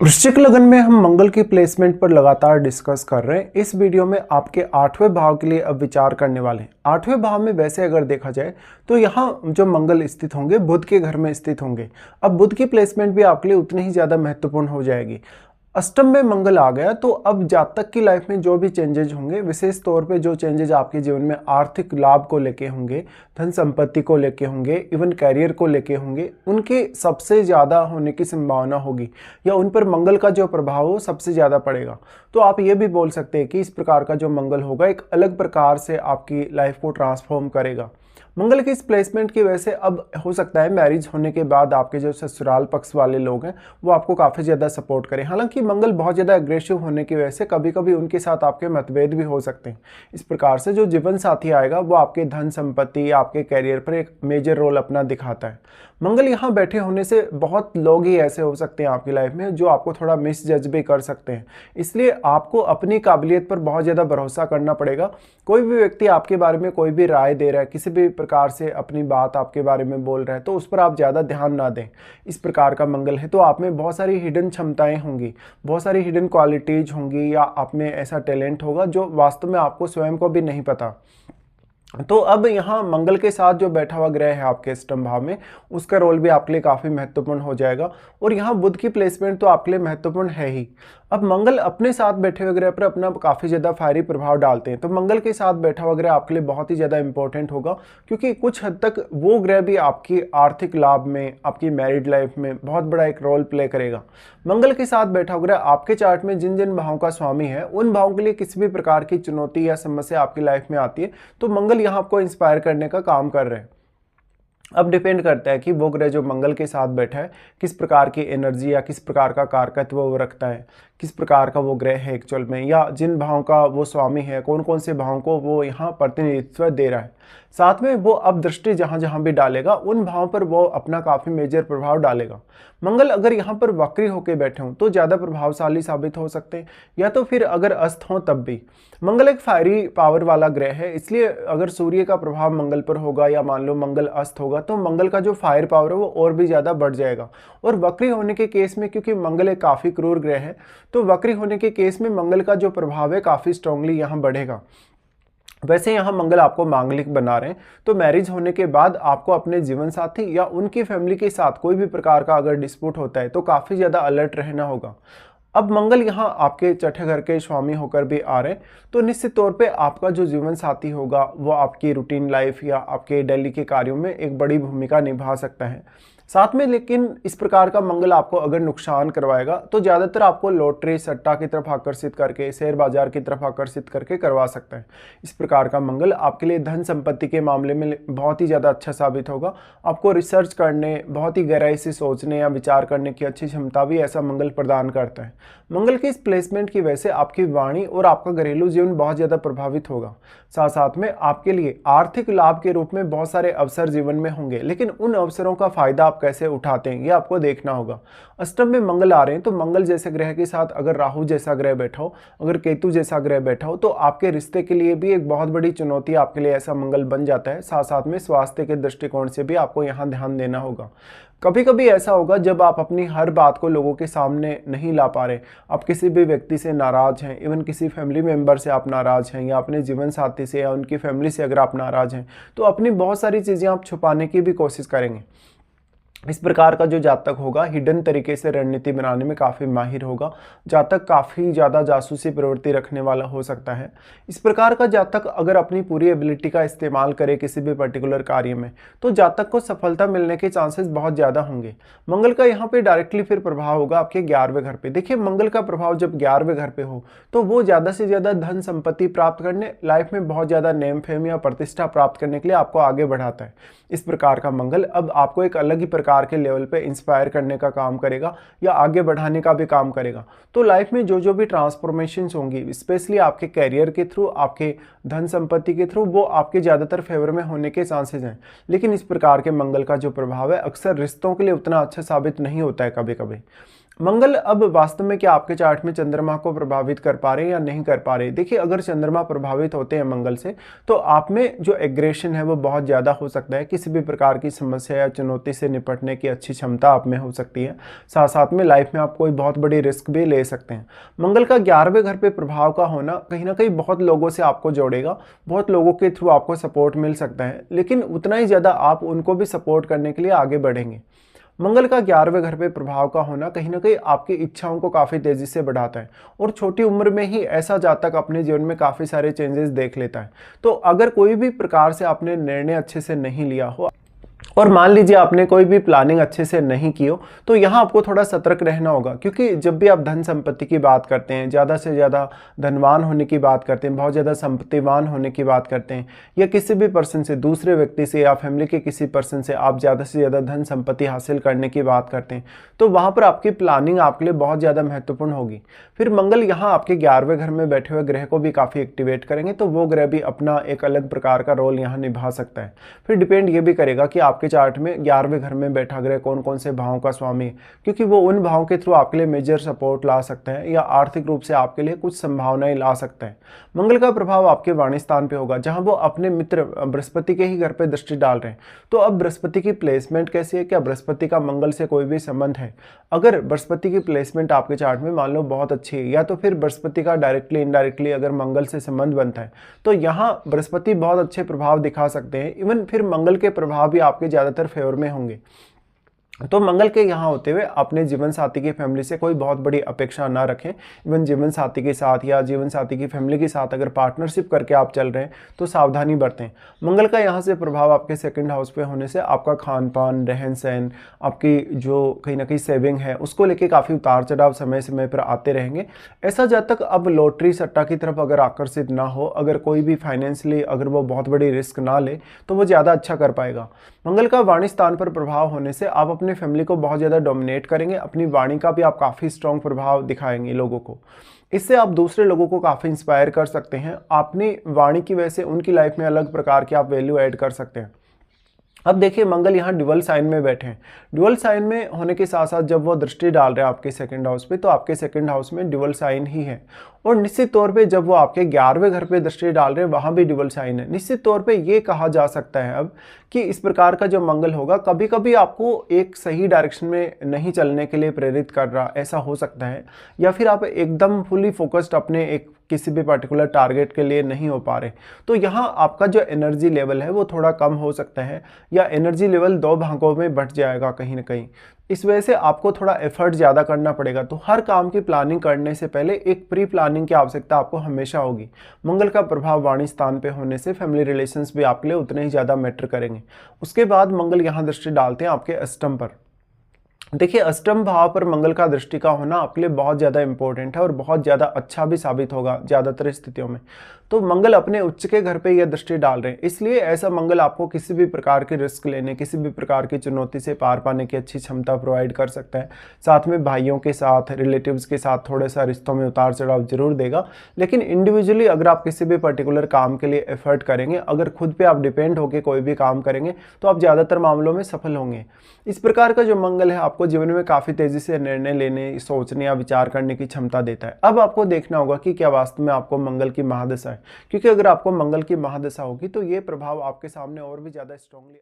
वृश्चिक लगन में हम मंगल की प्लेसमेंट पर लगातार डिस्कस कर रहे हैं। इस वीडियो में आपके 8वें भाव के लिए अब विचार करने वाले हैं। 8वें भाव में वैसे अगर देखा जाए तो यहाँ जो मंगल स्थित होंगे बुध के घर में स्थित होंगे। अब बुध की प्लेसमेंट भी आपके लिए उतनी ही ज़्यादा महत्वपूर्ण हो जाएगी। अष्टम में मंगल आ गया तो अब जातक की लाइफ में जो भी चेंजेज होंगे, विशेष तौर पे जो चेंजेज आपके जीवन में आर्थिक लाभ को लेके होंगे, धन संपत्ति को लेके होंगे, इवन कैरियर को लेके होंगे, उनके सबसे ज़्यादा होने की संभावना होगी या उन पर मंगल का जो प्रभाव हो सबसे ज़्यादा पड़ेगा। तो आप ये भी बोल सकते हैं कि इस प्रकार का जो मंगल होगा एक अलग प्रकार से आपकी लाइफ को ट्रांसफॉर्म करेगा। मंगल की इस प्लेसमेंट की वजह से अब हो सकता है मैरिज होने के बाद आपके जो ससुराल पक्ष वाले लोग हैं वो आपको काफ़ी ज़्यादा सपोर्ट करें। हालांकि मंगल बहुत ज़्यादा एग्रेसिव होने की वजह से कभी कभी उनके साथ आपके मतभेद भी हो सकते हैं। इस प्रकार से जो जीवन साथी आएगा वो आपके धन संपत्ति या आपके कैरियर पर एक मेजर रोल अपना दिखाता है। मंगल यहाँ बैठे होने से बहुत लोग ही ऐसे हो सकते हैं आपकी लाइफ में जो आपको थोड़ा मिस जज भी कर सकते हैं। इसलिए आपको अपनी काबिलियत पर बहुत ज़्यादा भरोसा करना पड़ेगा। कोई भी व्यक्ति आपके बारे में कोई भी राय दे रहा है, किसी भी प्रकार से अपनी बात आपके बारे में बोल रहा है, तो उस पर आप ज़्यादा ध्यान ना दें। इस प्रकार का मंगल है तो आप में बहुत सारी हिडन क्षमताएं होंगी, बहुत सारी हिडन क्वालिटीज होंगी या आप में ऐसा टैलेंट होगा जो वास्तव में आपको स्वयं को भी नहीं पता। तो अब यहाँ मंगल के साथ जो बैठा हुआ ग्रह है आपके अष्टम भाव में, उसका रोल भी आपके लिए काफ़ी महत्वपूर्ण हो जाएगा। और यहाँ बुध की प्लेसमेंट तो आपके लिए महत्वपूर्ण है ही। अब मंगल अपने साथ बैठे हुए ग्रह पर अपना काफ़ी ज़्यादा फायरी प्रभाव डालते हैं, तो मंगल के साथ बैठा हुआ ग्रह आपके लिए बहुत ही ज़्यादा इंपॉर्टेंट होगा, क्योंकि कुछ हद तक वो ग्रह भी आपकी आर्थिक लाभ में, आपकी मैरिड लाइफ में बहुत बड़ा एक रोल प्ले करेगा। मंगल के साथ बैठा हुआ ग्रह आपके चार्ट में जिन जिन भावों का स्वामी है उन भावों के लिए किसी भी प्रकार की चुनौती या समस्या आपकी लाइफ में आती है तो मंगल यहाँ आपको इंस्पायर करने का काम कर रहे हैं। अब डिपेंड करता है कि वो ग्रह जो मंगल के साथ बैठा है किस प्रकार की एनर्जी या किस प्रकार का कारकत्व वो रखता है, किस प्रकार का वो ग्रह है एक्चुअल में, या जिन भावों का वो स्वामी है कौन कौन से भावों को वो यहाँ प्रतिनिधित्व दे रहा है। साथ में वो अब दृष्टि जहाँ जहाँ भी डालेगा उन भावों पर वो अपना काफ़ी मेजर प्रभाव डालेगा। मंगल अगर यहाँ पर वक्री होकर बैठे हों तो ज़्यादा प्रभावशाली साबित हो सकते हैं, या तो फिर अगर अस्त हों तब भी। मंगल एक फायरी पावर वाला ग्रह है, इसलिए अगर सूर्य का प्रभाव मंगल पर होगा या मान लो मंगल अस्त होगा तो मंगल का जो फायर पावर है वो और भी ज़्यादा बढ़ जाएगा। और वक्री होने के केस में, क्योंकि मंगल एक काफ़ी क्रूर ग्रह है, तो वक्री होने के केस में मंगल का जो प्रभाव है काफ़ी स्ट्रांगली यहाँ बढ़ेगा। वैसे यहाँ मंगल आपको मांगलिक बना रहे हैं, तो मैरिज होने के बाद आपको अपने जीवन साथी या उनकी फैमिली के साथ कोई भी प्रकार का अगर डिस्प्यूट होता है तो काफ़ी ज़्यादा अलर्ट रहना होगा। अब मंगल यहाँ आपके छठे घर के स्वामी होकर भी आ रहे हैं, तो निश्चित तौर पे आपका जो जीवन साथी होगा वो आपकी रूटीन लाइफ या आपके डेली के कार्यों में एक बड़ी भूमिका निभा सकता है। साथ में लेकिन इस प्रकार का मंगल आपको अगर नुकसान करवाएगा तो ज़्यादातर आपको लॉटरी सट्टा की तरफ आकर्षित करके, शेयर बाजार की तरफ आकर्षित करके करवा सकता है। इस प्रकार का मंगल आपके लिए धन संपत्ति के मामले में बहुत ही ज़्यादा अच्छा साबित होगा। आपको रिसर्च करने, बहुत ही गहराई से सोचने या विचार करने की अच्छी क्षमता भी ऐसा मंगल प्रदान करता है। मंगल की इस प्लेसमेंट की वजह से आपकी वाणी और आपका घरेलू जीवन बहुत ज़्यादा प्रभावित होगा। साथ साथ में आपके लिए आर्थिक लाभ के रूप में बहुत सारे अवसर जीवन में होंगे, लेकिन उन अवसरों का फायदा आप कैसे उठाते हैं ये आपको देखना होगा। अष्टम में मंगल आ रहे हैं तो मंगल जैसे ग्रह के साथ अगर राहु जैसा ग्रह बैठा हो, अगर केतु जैसा ग्रह बैठा हो, तो आपके रिश्ते के लिए भी एक बहुत बड़ी चुनौती आपके लिए ऐसा मंगल बन जाता है। साथ साथ में स्वास्थ्य के दृष्टिकोण से भी आपको यहाँ ध्यान देना होगा। कभी कभी ऐसा होगा जब आप अपनी हर बात को लोगों के सामने नहीं ला पा रहे, आप किसी भी व्यक्ति से नाराज हैं, इवन किसी फैमिली मेंबर से आप नाराज हैं, या अपने जीवन साथी से या उनकी फैमिली से अगर आप नाराज हैं, तो अपनी बहुत सारी चीज़ें आप छुपाने की भी कोशिश करेंगे। इस प्रकार का जो जातक होगा हिडन तरीके से रणनीति बनाने में काफ़ी माहिर होगा। जातक काफ़ी ज़्यादा जासूसी प्रवृत्ति रखने वाला हो सकता है। इस प्रकार का जातक अगर अपनी पूरी एबिलिटी का इस्तेमाल करे किसी भी पर्टिकुलर कार्य में तो जातक को सफलता मिलने के चांसेस बहुत ज़्यादा होंगे। मंगल का यहाँ पे डायरेक्टली फिर प्रभाव होगा आपके 11वें घर पे। देखिए मंगल का प्रभाव जब 11वें घर पे हो तो वो ज़्यादा से ज़्यादा धन संपत्ति प्राप्त करने, लाइफ में बहुत ज़्यादा नेम फेम या प्रतिष्ठा प्राप्त करने के लिए आपको आगे बढ़ाता है। इस प्रकार का मंगल अब आपको एक अलग ही प्रकार के लेवल पे इंस्पायर करने का काम करेगा या आगे बढ़ाने का भी काम करेगा। तो लाइफ में जो जो भी ट्रांसफॉर्मेशंस होंगी, स्पेशली आपके कैरियर के थ्रू, आपके धन संपत्ति के थ्रू, वो आपके ज़्यादातर फेवर में होने के चांसेस हैं। लेकिन इस प्रकार के मंगल का जो प्रभाव है अक्सर रिश्तों के लिए उतना अच्छा साबित नहीं होता है कभी कभी। मंगल अब वास्तव में क्या आपके चार्ट में चंद्रमा को प्रभावित कर पा रहे हैं या नहीं कर पा रहे। देखिए, अगर चंद्रमा प्रभावित होते हैं मंगल से, तो आप में जो एग्रेशन है वो बहुत ज़्यादा हो सकता है। किसी भी प्रकार की समस्या या चुनौती से निपटने की अच्छी क्षमता आप में हो सकती है। साथ साथ में लाइफ में आप कोई बहुत बड़ी रिस्क भी ले सकते हैं। मंगल का 11वें घर पे प्रभाव का होना कहीं ना कहीं बहुत लोगों से आपको जोड़ेगा, बहुत लोगों के थ्रू आपको सपोर्ट मिल सकता है, लेकिन उतना ही ज़्यादा आप उनको भी सपोर्ट करने के लिए आगे बढ़ेंगे। मंगल का 11वें घर पे प्रभाव का होना कहीं ना कहीं आपकी इच्छाओं को काफ़ी तेज़ी से बढ़ाता है और छोटी उम्र में ही ऐसा जातक अपने जीवन में काफ़ी सारे चेंजेस देख लेता है। तो अगर कोई भी प्रकार से आपने निर्णय अच्छे से नहीं लिया हो और मान लीजिए आपने कोई भी प्लानिंग अच्छे से नहीं की हो, तो यहाँ आपको थोड़ा सतर्क रहना होगा, क्योंकि जब भी आप धन संपत्ति की बात करते हैं, ज़्यादा से ज़्यादा धनवान होने की बात करते हैं, बहुत ज़्यादा संपत्तिवान होने की बात करते हैं, या किसी भी पर्सन से, दूसरे व्यक्ति से या फैमिली के किसी पर्सन से आप ज़्यादा से ज़्यादा धन संपत्ति हासिल करने की बात करते हैं, तो वहाँ पर आपकी प्लानिंग आपके लिए बहुत ज़्यादा महत्वपूर्ण होगी। फिर मंगल यहाँ आपके 11वें घर में बैठे हुए ग्रह को भी काफ़ी एक्टिवेट करेंगे, तो वो ग्रह भी अपना एक अलग प्रकार का रोल यहाँ निभा सकता है। फिर डिपेंड ये भी करेगा कि आपके चार्ट में 11वें घर में बैठा ग्रह कौन कौन से भावों का स्वामी है, क्योंकि वो उन भावों के थ्रू आपके लिए मेजर सपोर्ट ला सकते हैं या आर्थिक रूप से आपके लिए कुछ संभावनाएं ला सकते हैं। मंगल का प्रभाव आपके वाणी स्थान पे होगा, जहां वो अपने मित्र बृहस्पति के ही घर पे दृष्टि डाल रहे हैं। तो अब बृहस्पति की प्लेसमेंट कैसी है, क्या बृहस्पति का मंगल से कोई भी संबंध है? अगर बृहस्पति की प्लेसमेंट आपके चार्ट में मान लो बहुत अच्छी है, या तो फिर बृहस्पति का डायरेक्टली इनडायरेक्टली अगर मंगल से संबंध बनता है, तो यहाँ बृहस्पति बहुत अच्छे प्रभाव दिखा सकते हैं। इवन फिर मंगल के प्रभाव भी आपके ज़्यादातर फेवर में होंगे। तो मंगल के यहाँ होते हुए अपने जीवन साथी की फैमिली से कोई बहुत बड़ी अपेक्षा ना रखें। इवन जीवन साथी के साथ या जीवन साथी की फैमिली के साथ अगर पार्टनरशिप करके आप चल रहे हैं तो सावधानी बरतें। मंगल का यहाँ से प्रभाव आपके सेकंड हाउस पे होने से आपका खान पान, रहन सहन, आपकी जो कहीं ना कहीं सेविंग है, उसको लेके काफ़ी उतार चढ़ाव समय समय पर आते रहेंगे। ऐसा जब तक अब लॉटरी सट्टा की तरफ अगर आकर्षित ना हो, अगर कोई भी फाइनेंशियली अगर वो बहुत बड़ी रिस्क ना ले, तो वो ज़्यादा अच्छा कर पाएगा। मंगल का वाणी स्थान पर प्रभाव होने से आप अपनी फैमिली को बहुत ज़्यादा डोमिनेट करेंगे। अपनी वाणी का भी आप काफ़ी स्ट्रॉन्ग प्रभाव दिखाएंगे लोगों को। इससे आप दूसरे लोगों को काफ़ी इंस्पायर कर सकते हैं। अपनी वाणी की वजह से उनकी लाइफ में अलग प्रकार की आप वैल्यू ऐड कर सकते हैं। अब देखिए, मंगल यहाँ ड्यूअल साइन में बैठे हैं। ड्यूअल साइन में होने के साथ साथ जब वो दृष्टि डाल रहे हैं आपके सेकंड हाउस पे, तो आपके सेकंड हाउस में ड्यूअल साइन ही है। और निश्चित तौर पे जब वो आपके 11वें घर पे दृष्टि डाल रहे हैं, वहाँ भी ड्यूअल साइन है। निश्चित तौर पे ये कहा जा सकता है अब कि इस प्रकार का जो मंगल होगा, कभी कभी आपको एक सही डायरेक्शन में नहीं चलने के लिए प्रेरित कर रहा, ऐसा हो सकता है। या फिर आप एकदम फुली फोकस्ड अपने एक किसी भी पर्टिकुलर टारगेट के लिए नहीं हो पा रहे, तो यहाँ आपका जो एनर्जी लेवल है वो थोड़ा कम हो सकता है, या एनर्जी लेवल 2 भागों में बंट जाएगा कहीं ना कहीं। इस वजह से आपको थोड़ा एफर्ट ज़्यादा करना पड़ेगा। तो हर काम की प्लानिंग करने से पहले एक प्री प्लानिंग की आवश्यकता आपको हमेशा होगी। मंगल का प्रभाव वाणी स्थान पे होने से फैमिली रिलेशंस भी आपके लिए उतने ही ज़्यादा मैटर करेंगे। उसके बाद मंगल यहाँ दृष्टि डालते हैं आपके अष्टम पर। देखिए, अष्टम भाव पर मंगल का दृष्टि का होना आपके लिए बहुत ज़्यादा इंपॉर्टेंट है और बहुत ज़्यादा अच्छा भी साबित होगा ज़्यादातर स्थितियों में। तो मंगल अपने उच्च के घर पे यह दृष्टि डाल रहे हैं, इसलिए ऐसा मंगल आपको किसी भी प्रकार के रिस्क लेने, किसी भी प्रकार की चुनौती से पार पाने की अच्छी क्षमता प्रोवाइड कर सकता है। साथ में भाइयों के साथ, रिलेटिव्स के साथ थोड़ा सा रिश्तों में उतार चढ़ाव जरूर देगा, लेकिन इंडिविजुअली अगर आप किसी भी पर्टिकुलर काम के लिए एफर्ट करेंगे, अगर खुद पे आप डिपेंड होकर कोई भी काम करेंगे, तो आप ज़्यादातर मामलों में सफल होंगे। इस प्रकार का जो मंगल है आपको जीवन में काफ़ी तेज़ी से निर्णय लेने, सोचने या विचार करने की क्षमता देता है। अब आपको देखना होगा कि क्या वास्तव में आपको मंगल की महादशा है, क्योंकि अगर आपको मंगल की महादशा होगी तो ये प्रभाव आपके सामने और भी ज़्यादा स्ट्रांगली